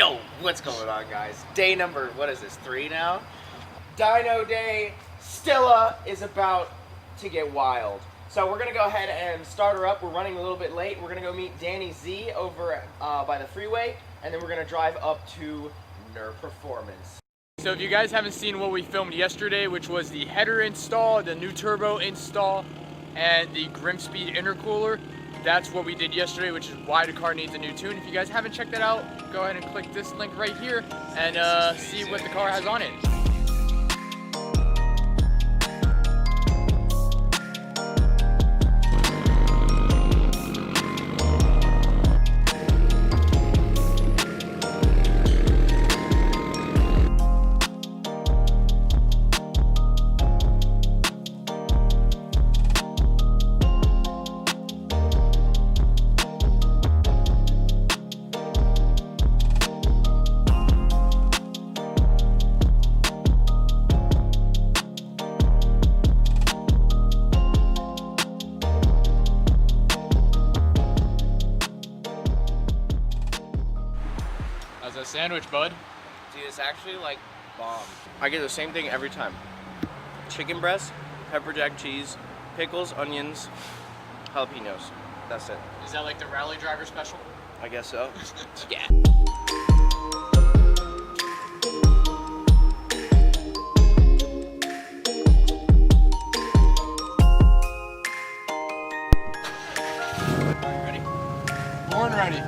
Yo, what's going on, guys? Day number, what is this, 3 now? Dyno day. Stella is about to get wild. So we're gonna go ahead and start her up. We're running a little bit late. We're gonna go meet Danny Z over by the freeway, and then we're gonna drive up to Nur Performance. So if you guys haven't seen what we filmed yesterday, which was the header install, the new turbo install, and the Grimmspeed intercooler, that's what we did yesterday, which is why the car needs a new tune. If you guys haven't checked that out, go ahead and click this link right here and see what the car has on it. How's that sandwich, bud? Dude, it's actually like bomb. I get the same thing every time. Chicken breast, pepper jack cheese, pickles, onions, jalapenos. That's it. Is that like the rally driver special? I guess so. Yeah. Ready? Born ready.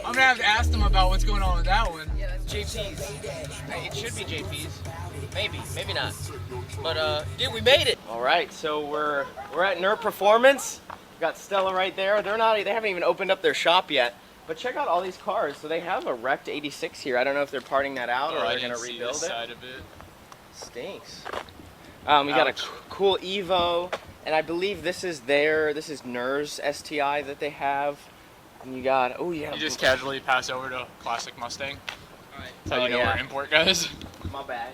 I'm gonna have to ask them about what's going on with that one. Yeah, that's JP's. It should be JP's. Maybe not. But dude, we made it. All right, so we're at Nur Performance. We got Stella right there. They haven't even opened up their shop yet. But check out all these cars. So they have a wrecked 86 here. I don't know if they're parting that out or they're gonna rebuild it. Side of it. Stinks. We got a cool Evo, and I believe this is Nur's STI that they have. And you got, oh yeah. You just casually pass over to classic Mustang. Alright. That's how you know we're import guys. My bad.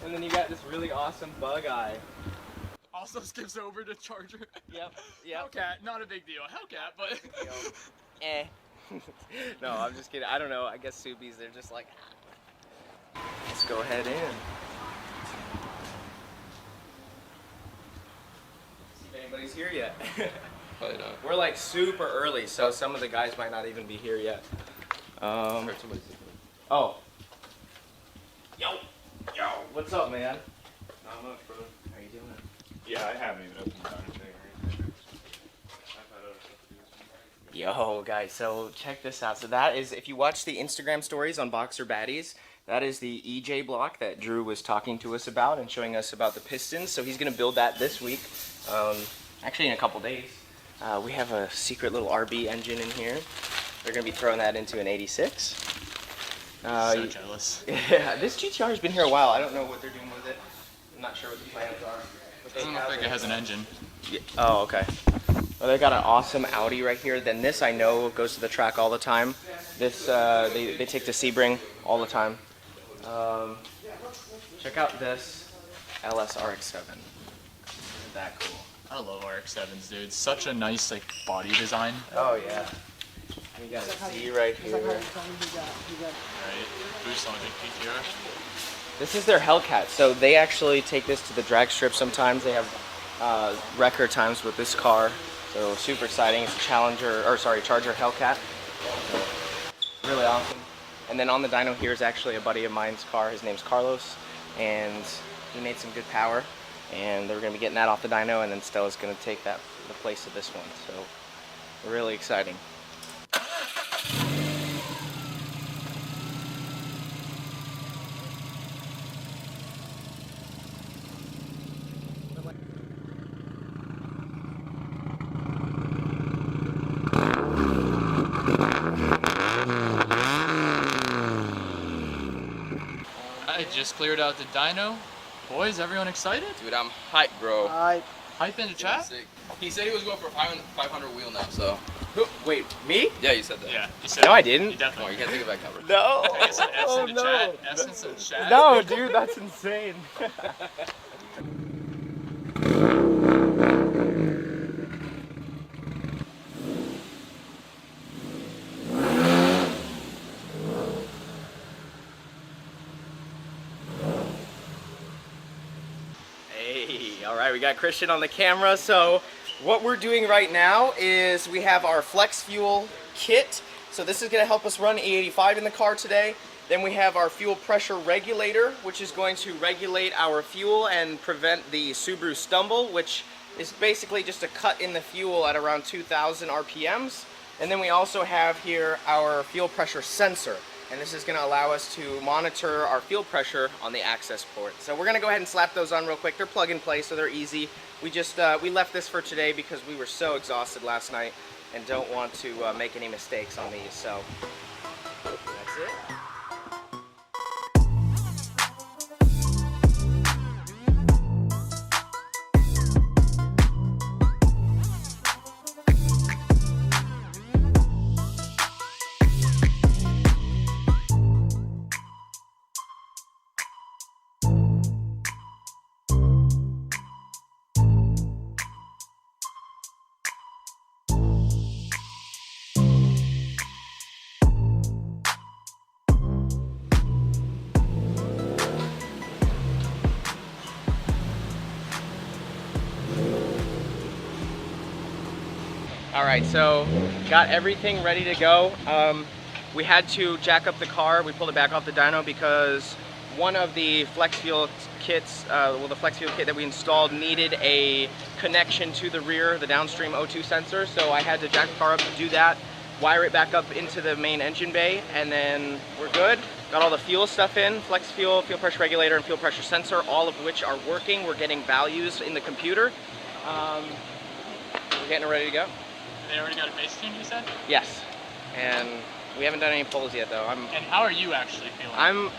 And then you got this really awesome bug eye. Also skips over to Charger. Yep. Hellcat, not a big deal. Hellcat, but. Eh. No, I'm just kidding. I don't know. I guess Subies, they're just like, let's go ahead in. See if anybody's here yet. Probably not. We're like super early, so some of the guys might not even be here yet. Oh. Yo, what's up, man? Not much, bro. How you doing? Yeah, I haven't even opened the darn thing or anything. I've had other stuff to do. Yo, guys, so check this out. So that is, if you watch the Instagram stories on BoxerBaddies, that is the EJ block that Drew was talking to us about and showing us about the pistons. So he's gonna build that this week, actually in a couple days. We have a secret little RB engine in here. They're gonna be throwing that into an 86. So jealous. Yeah, this GTR has been here a while. I don't know what they're doing with it. I'm not sure what the plans are. But Doesn't look like it has an engine. Yeah. Oh, okay. Well, they got an awesome Audi right here. Then this I know goes to the track all the time. This they take to Sebring all the time. Check out this LS RX-7. Isn't that cool? I love RX-7s, dude. Such a nice like body design. Oh yeah. We got a Z right here. Right. Boost on a big PTR. This is their Hellcat, so they actually take this to the drag strip sometimes. They have record times with this car, so super exciting. It's a Charger Hellcat. So, really awesome. And then on the dyno here is actually a buddy of mine's car. His name's Carlos, and he made some good power. And they're going to be getting that off the dyno, and then Stella's going to take the place of this one. So really exciting. Alright, just cleared out the dyno. Boys, everyone excited? Dude, I'm hyped, bro. Hype in the chat? Sick. He said he was going for a 500 wheel now, so. Wait, me? Yeah, you said that. Yeah, you said No, I didn't. You definitely Oh, you can't take it back now, bro. No. I said S in the chat. Essence in the chat. No, dude, that's insane. Hey, all right, we got Christian on the camera. So what we're doing right now is we have our flex fuel kit. So this is going to help us run E85 in the car today. Then we have our fuel pressure regulator, which is going to regulate our fuel and prevent the Subaru stumble, which is basically just a cut in the fuel at around 2,000 RPMs. And then we also have here our fuel pressure sensor. And this is going to allow us to monitor our fuel pressure on the access port. So we're going to go ahead and slap those on real quick. They're plug and play, so they're easy. We just we left this for today because we were so exhausted last night and don't want to make any mistakes on these. So that's it. All right, so got everything ready to go. We had to jack up the car. We pulled it back off the dyno because one of the flex fuel kits, the flex fuel kit that we installed needed a connection to the rear, the downstream O2 sensor. So I had to jack the car up to do that, wire it back up into the main engine bay, and then we're good. Got all the fuel stuff in, flex fuel, fuel pressure regulator, and fuel pressure sensor, all of which are working. We're getting values in the computer. We're getting it ready to go. They already got a base tune, you said? Yes, and we haven't done any pulls yet though. And how are you actually feeling?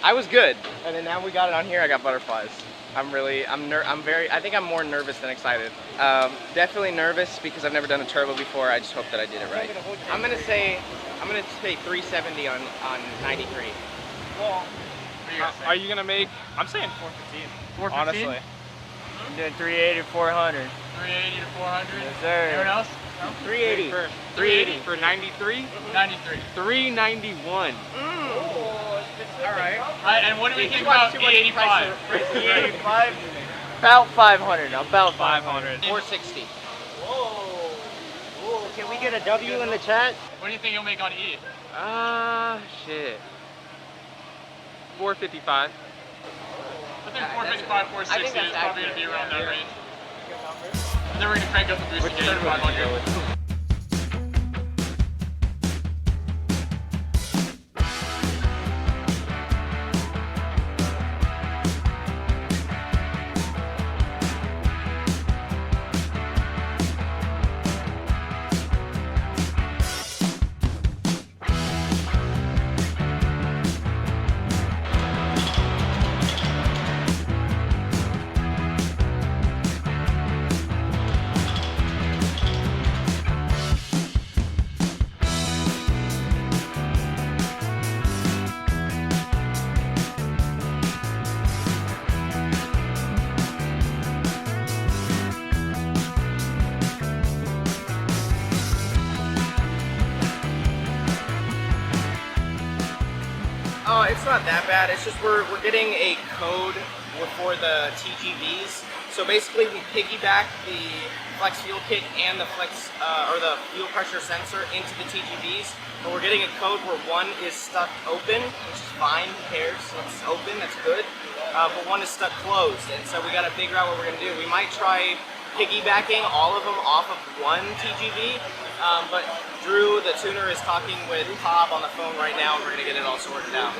I was good, and then now we got it on here. I got butterflies. I think I'm more nervous than excited. Definitely nervous because I've never done a turbo before. I just hope that I did it right. I'm gonna say 370 on 93. Well, are you gonna make? I'm saying 415. 415? Honestly, I'm doing 380 to 400. 380 to 400? Yes, sir. Anyone else? No? 380. 380 for 93. 93. 391. All right. Alright, and what do we think about E85? E85. About 500. About 500. 460. Whoa. Can we get a W in the chat? What do you think you'll make on E? Shit. 455. I think 455, 460 is probably going to be around that range. And then we're going to crank up the boost to get to 500. Oh, it's not that bad. It's just we're getting a code for the TGVs. So basically, we piggyback the flex fuel kit and the the fuel pressure sensor into the TGVs. But we're getting a code where one is stuck open, which is fine. Who cares? It's open. That's good. But one is stuck closed, and so we got to figure out what we're gonna do. We might try piggybacking all of them off of one TGV. But Drew, the tuner, is talking with Cobb on the phone right now, and we're gonna get it all sorted out.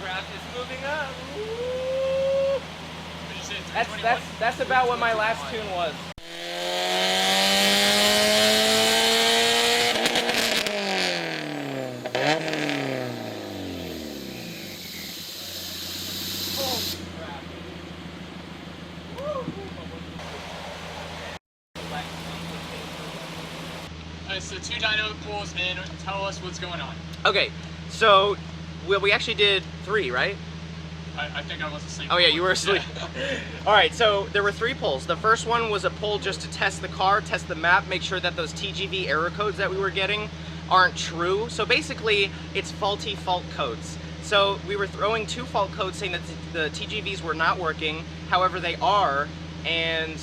Draft is moving up. What did you say, 321? That's about what my last tune was. Alright, so 2 dyno pulls and tell us what's going on. Okay, so we actually did 3, right? I think I was asleep. Oh yeah, you were asleep. Yeah. All right, so there were 3 pulls. The first one was a pull just to test the car, test the map, make sure that those TGV error codes that we were getting aren't true. So basically, it's faulty fault codes. So we were throwing 2 fault codes saying that the TGVs were not working. However, they are, and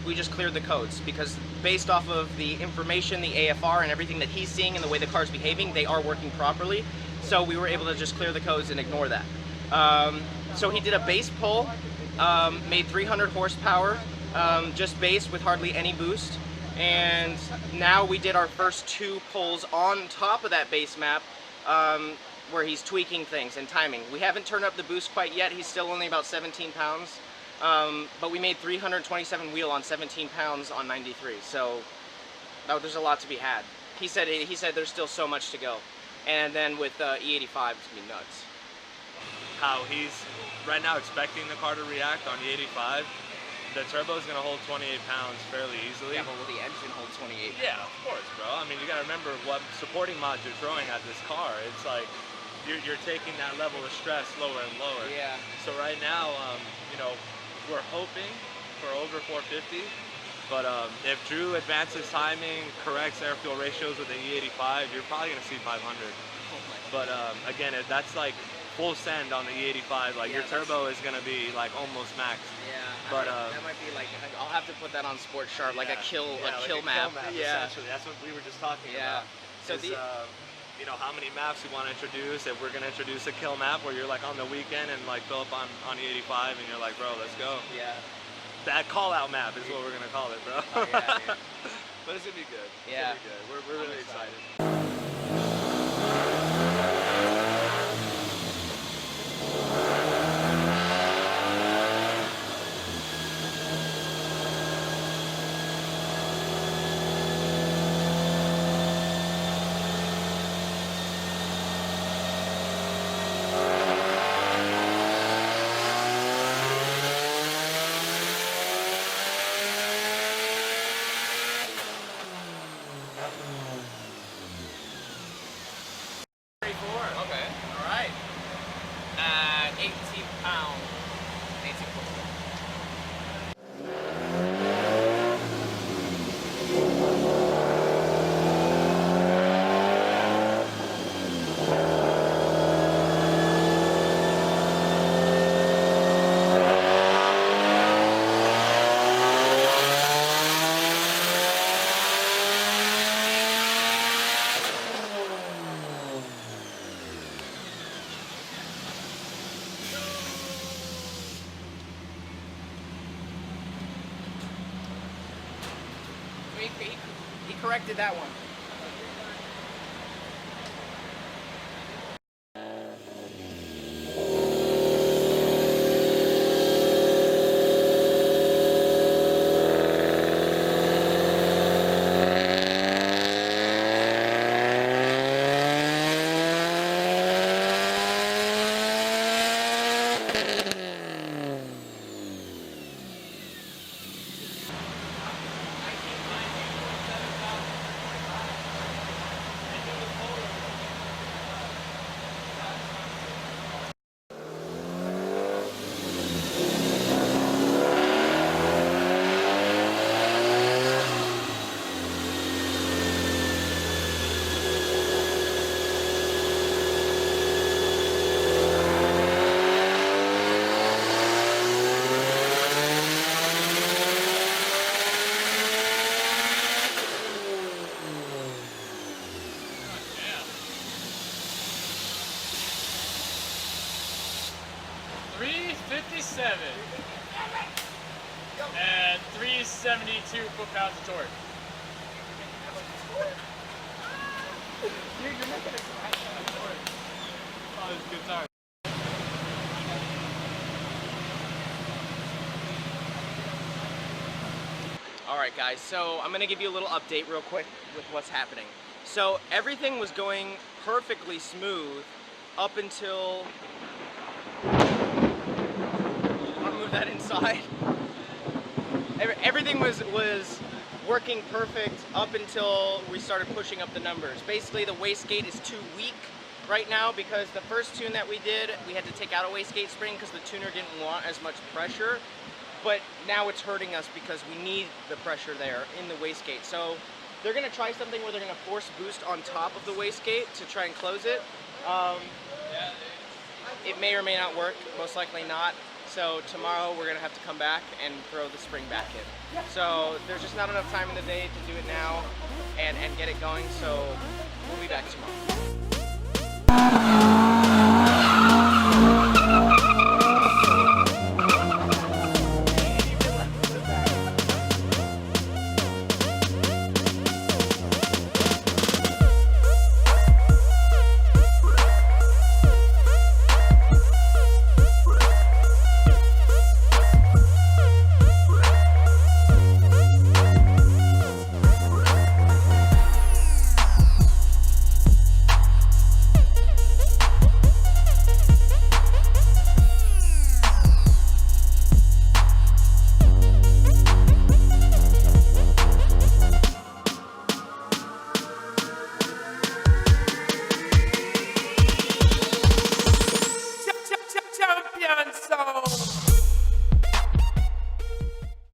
we just cleared the codes because based off of the information, the AFR, and everything that he's seeing and the way the car's behaving, they are working properly. So we were able to just clear the codes and ignore that. So he did a base pull, made 300 horsepower, just base with hardly any boost. And now we did our first 2 pulls on top of that base map, where he's tweaking things and timing. We haven't turned up the boost quite yet. He's still only about 17 pounds. But we made 327 wheel on 17 pounds on 93. So there's a lot to be had. He said there's still so much to go. And then with E85, it's gonna be nuts. How he's right now expecting the car to react on the 85. The turbo is going to hold 28 pounds fairly easily. Yeah, but will the engine hold 28? Yeah, of course, bro. I mean, you got to remember what supporting mods you're throwing at this car. It's like you're taking that level of stress lower and lower. Yeah. So right now, you know, we're hoping for over 450. But if Drew advances timing, corrects air-fuel ratios with the E85, you're probably going to see 500. But again, that's like full send on the E85. Like your turbo is going to be like almost maxed. Yeah. But that might be like, I'll have to put that on Sports Sharp, like a kill map. Yeah. Essentially, that's what we were just talking about. So you know, how many maps we want to introduce. If we're going to introduce a kill map where you're like on the weekend and like fill up on the 85 and you're like, bro, let's go. Yeah. That call out map is what we're going to call it, bro. Oh, yeah, But it's going to be good. Yeah. It's gonna be good. We're really excited. Okay. All right. 18 pounds. 18 pounds. He corrected that one. And 372 foot-pounds of torque. You're making a Alright guys, so I'm gonna give you a little update real quick with what's happening. So everything was going perfectly smooth up until... I'll move that inside. Everything was working perfect up until we started pushing up the numbers. Basically the wastegate is too weak right now because the first tune that we did, we had to take out a wastegate spring because the tuner didn't want as much pressure. But now it's hurting us because we need the pressure there in the wastegate. So they're gonna try something where they're gonna force boost on top of the wastegate to try and close it. It may or may not work, most likely not. So tomorrow we're gonna have to come back and throw the spring back in. So there's just not enough time in the day to do it now and get it going, so we'll be back tomorrow.